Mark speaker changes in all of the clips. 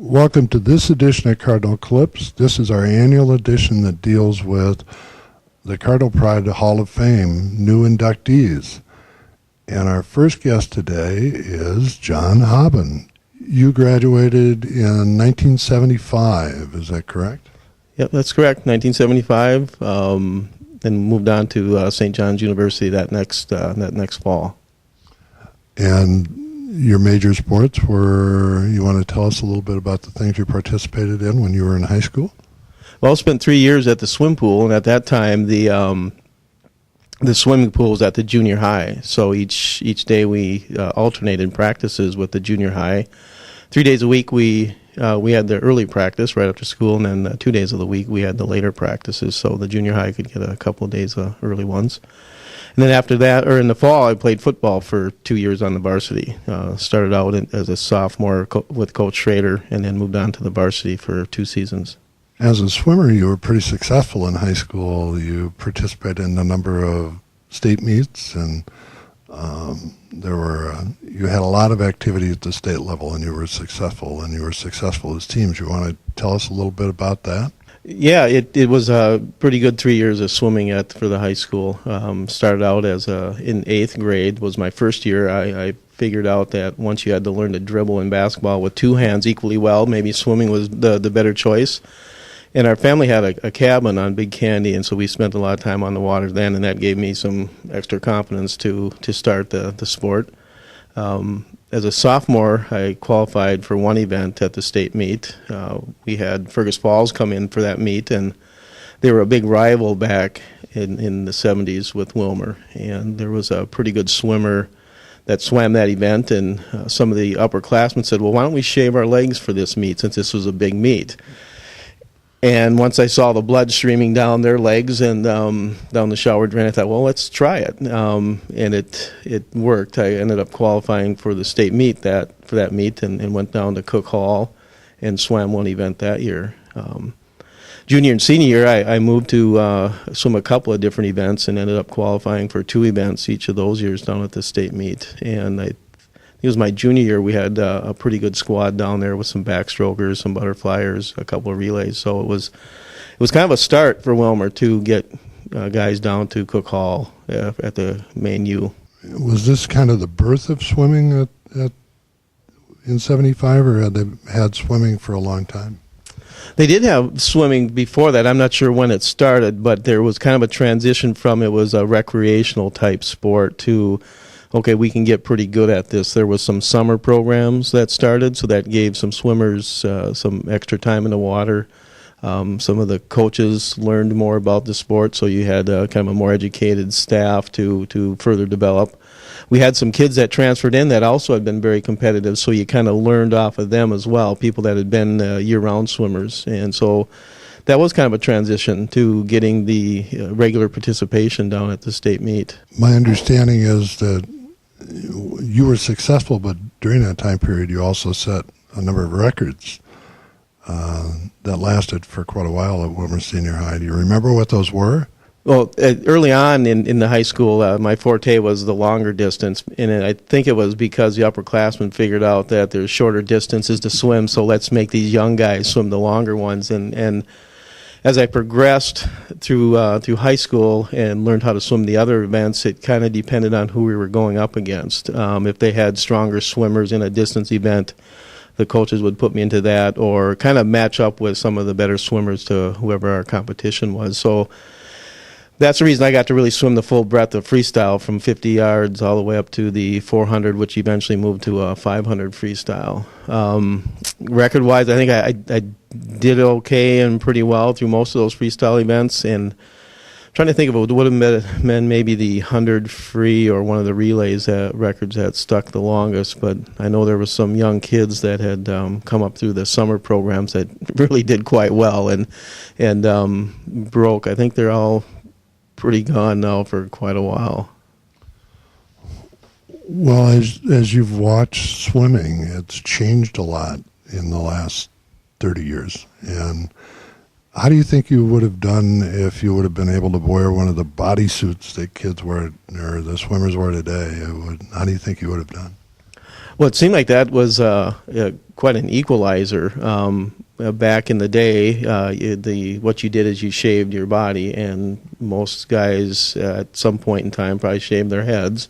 Speaker 1: Welcome to this edition of Cardinal Clips. This is our annual edition that deals with the Cardinal Pride Hall of Fame new inductees. And our first guest today is Jon Habben. You graduated in 1975, is that correct?
Speaker 2: Yep, that's correct. 1975, then moved on to St. John's University that next fall.
Speaker 1: And your major sports were, you want to tell us a little bit about the things you participated in when you were in high school?
Speaker 2: Well, I spent 3 years at the swim pool, and at that time the swimming pool was at the junior high. So each day we alternated practices with the junior high. 3 days a week we had the early practice right after school, and then 2 days of the week we had the later practices. So the junior high could get a couple of days of early ones. And then after that, or in the fall, I played football for 2 years on the varsity. Started out as a sophomore with Coach Schrader, and then moved on to the varsity for 2 seasons.
Speaker 1: As a swimmer, you were pretty successful in high school. You participated in a number of state meets, and you had a lot of activity at the state level, and you were successful as teams. You want to tell us a little bit about that?
Speaker 2: Yeah, it was a pretty good 3 years of swimming for the high school. Started out in 8th grade was my first year. I figured out that once you had to learn to dribble in basketball with 2 hands equally well, maybe swimming was the better choice. And our family had a cabin on Big Candy, and so we spent a lot of time on the water then, and that gave me some extra confidence to start the sport. As a sophomore, I qualified for one event at the state meet. We had Fergus Falls come in for that meet, and they were a big rival back in the 70s with Willmar. And there was a pretty good swimmer that swam that event, and some of the upperclassmen said, well, why don't we shave our legs for this meet since this was a big meet? And once I saw the blood streaming down their legs and down the shower drain, I thought, well, let's try it. And it worked. I ended up qualifying for the state meet for that meet and went down to Cook Hall and swam one event that year. Junior and senior year, I moved to swim a couple of different events and ended up qualifying for 2 events each of those years down at the state meet. And it was my junior year. We had a pretty good squad down there with some backstrokers, some butterflyers, a couple of relays. So it was kind of a start for Willmar to get guys down to Cook Hall at the main U.
Speaker 1: Was this kind of the birth of swimming in 75, or had they had swimming for a long time?
Speaker 2: They did have swimming before that. I'm not sure when it started, but there was kind of a transition from it was a recreational type sport to, okay, we can get pretty good at this. There was some summer programs that started, so that gave some swimmers some extra time in the water. Some of the coaches learned more about the sport, so you had kind of a more educated staff to further develop. We had some kids that transferred in that also had been very competitive, so you kind of learned off of them as well, people that had been year-round swimmers. And so that was kind of a transition to getting the regular participation down at the state meet.
Speaker 1: My understanding is that you were successful, but during that time period you also set a number of records that lasted for quite a while at Willmar Senior High. Do you remember what those were?
Speaker 2: Well, early on in the high school, my forte was the longer distance, and I think it was because the upperclassmen figured out that there's shorter distances to swim, so let's make these young guys swim the longer ones. And as I progressed through high school and learned how to swim the other events, it kind of depended on who we were going up against. If they had stronger swimmers in a distance event, the coaches would put me into that, or kind of match up with some of the better swimmers to whoever our competition was. So that's the reason I got to really swim the full breadth of freestyle from 50 yards all the way up to the 400, which eventually moved to a 500 freestyle. Record-wise, I think I did okay and pretty well through most of those freestyle events, and I'm trying to think of it would have been maybe the 100 free or one of the relays records that stuck the longest, but I know there was some young kids that had come up through the summer programs that really did quite well and broke. I think they're all pretty gone now for quite a while.
Speaker 1: Well, as you've watched swimming, it's changed a lot in the last 30 years. And how do you think you would have done if you would have been able to wear one of the bodysuits that kids wear or the swimmers wear today? How do you think you would have done?
Speaker 2: Well, it seemed like that was quite an equalizer. Back in the day, what you did is you shaved your body, and most guys at some point in time probably shaved their heads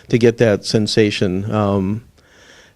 Speaker 2: to get that sensation.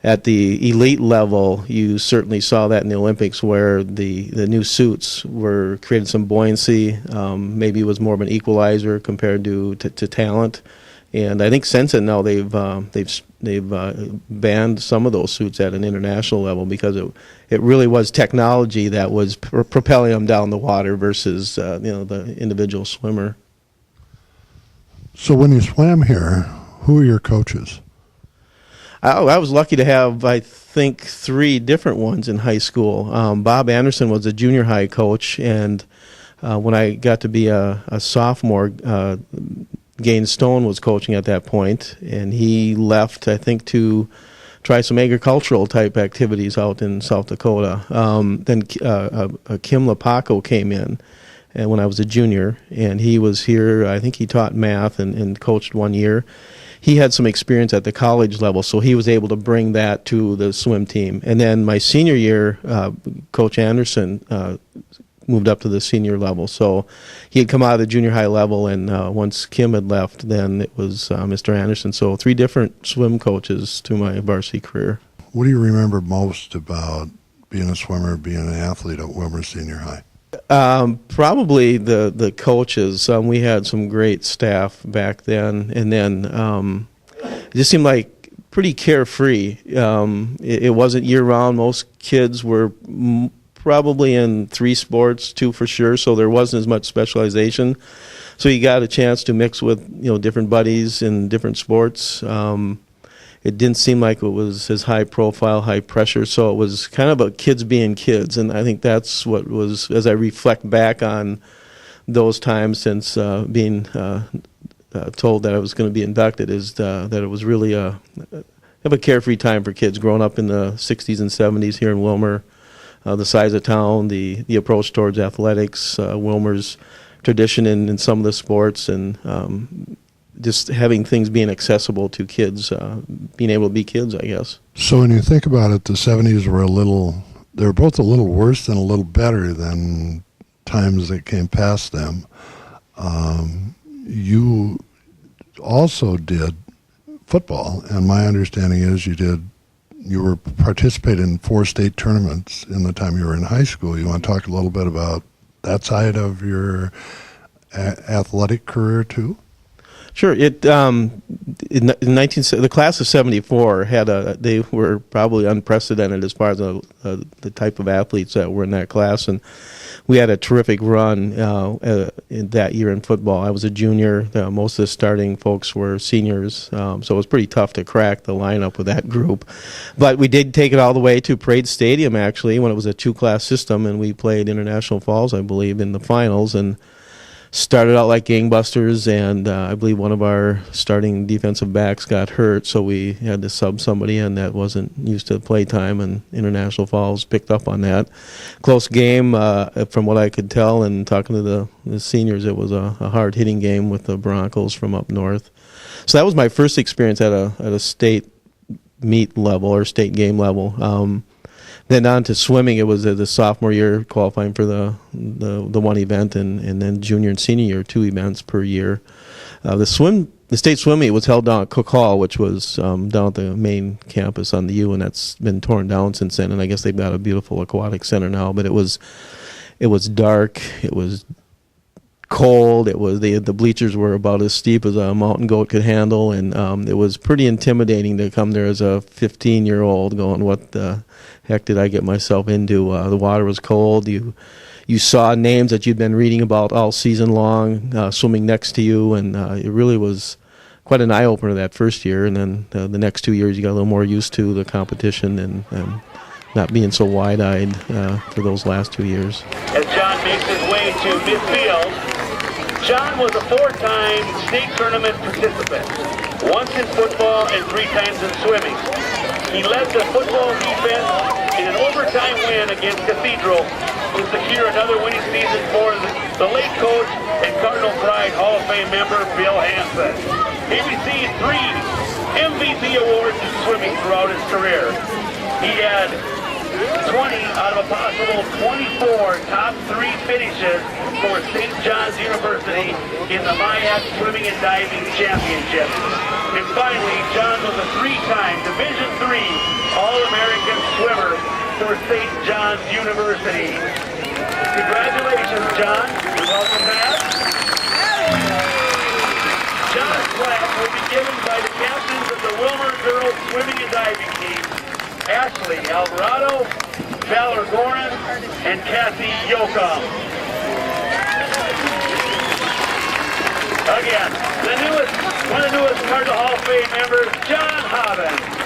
Speaker 2: At the elite level, you certainly saw that in the Olympics, where the new suits created some buoyancy. Maybe it was more of an equalizer compared to talent. And I think since then now they've banned some of those suits at an international level, because it really was technology that was propelling them down the water versus the individual swimmer.
Speaker 1: So when you swam here, who are your coaches?
Speaker 2: I was lucky to have, I think, 3 different ones in high school. Bob Anderson was a junior high coach, and when I got to be a sophomore, Gaines Stone was coaching at that point, and he left, I think, to try some agricultural type activities out in South Dakota. Then Kim Lepaco came in, and when I was a junior, and he was here. I think he taught math and coached 1 year. He had some experience at the college level, so he was able to bring that to the swim team. And then my senior year, Coach Anderson moved up to the senior level. So he had come out of the junior high level, and once Kim had left, then it was Mr. Anderson. So 3 different swim coaches to my varsity career.
Speaker 1: What do you remember most about being a swimmer, being an athlete at Willmar Senior High?
Speaker 2: Probably the coaches. We had some great staff back then, and then it just seemed like pretty carefree. It wasn't year-round. Most kids were probably in 3 sports, 2 for sure, so there wasn't as much specialization. So you got a chance to mix with different buddies in different sports. It didn't seem like it was as high profile, high pressure, so it was kind of a kids being kids, and I think that's what was, as I reflect back on those times since being told that I was going to be inducted, is that it was really a carefree time for kids growing up in the 60s and 70s here in Willmar. The size of town, the approach towards athletics, Willmar's tradition in some of the sports, and just having things being accessible to kids, being able to be kids, I guess. So
Speaker 1: when you think about it, the 70s they were both a little worse and a little better than times that came past them. You also did football, and my understanding is you were participating in 4 state tournaments in the time you were in high school. You want to talk a little bit about that side of your athletic career too?
Speaker 2: Sure. The class of '74 they were probably unprecedented as far as the type of athletes that were in that class, and we had a terrific run in that year in football. I was a junior. Most of the starting folks were seniors, so it was pretty tough to crack the lineup with that group. But we did take it all the way to Parade Stadium, actually, when it was a 2-class system, and we played International Falls, I believe, in the finals, and started out like gangbusters, and I believe one of our starting defensive backs got hurt, so we had to sub somebody in that wasn't used to play time, and International Falls picked up on that. Close game, from what I could tell, and talking to the seniors, it was a hard-hitting game with the Broncos from up north. So that was my first experience at a state meet level or state game level. Then on to swimming, it was the sophomore year, qualifying for the one event, and then junior and senior year, 2 events per year. The state swim meet was held down at Cook Hall, which was down at the main campus on the U, and that's been torn down since then. And I guess they've got a beautiful aquatic center now. But it was dark. It was cold. It was the bleachers were about as steep as a mountain goat could handle, and it was pretty intimidating to come there as a 15-year-old, going, "What the heck did I get myself into?" The water was cold. You saw names that you'd been reading about all season long swimming next to you, and it really was quite an eye-opener that first year. And then the next 2 years, you got a little more used to the competition and not being so wide-eyed for those last 2 years.
Speaker 3: As Jon makes his way to midfield, Jon was a 4-time state tournament participant, once in football and 3 times in swimming. He led the football defense in an overtime win against Cathedral to secure another winning season for the late coach and Cardinal Pride Hall of Fame member Bill Hansen. He received 3 MVP awards in swimming throughout his career. He had 20 out of a possible 24 top 3 finishes for St. John's University in the MIAC Swimming and Diving Championship. And finally, John was a 3-time Division III All-American swimmer for St. John's University. Congratulations, John. Welcome back. John's plaque will be given by the captains of the Willmar girls swimming and diving team, Ashley Alvarado, Valor Gorin, and Kathy Yoakum. Again, one of the newest Cardinal Hall of Fame members, Jon Habben.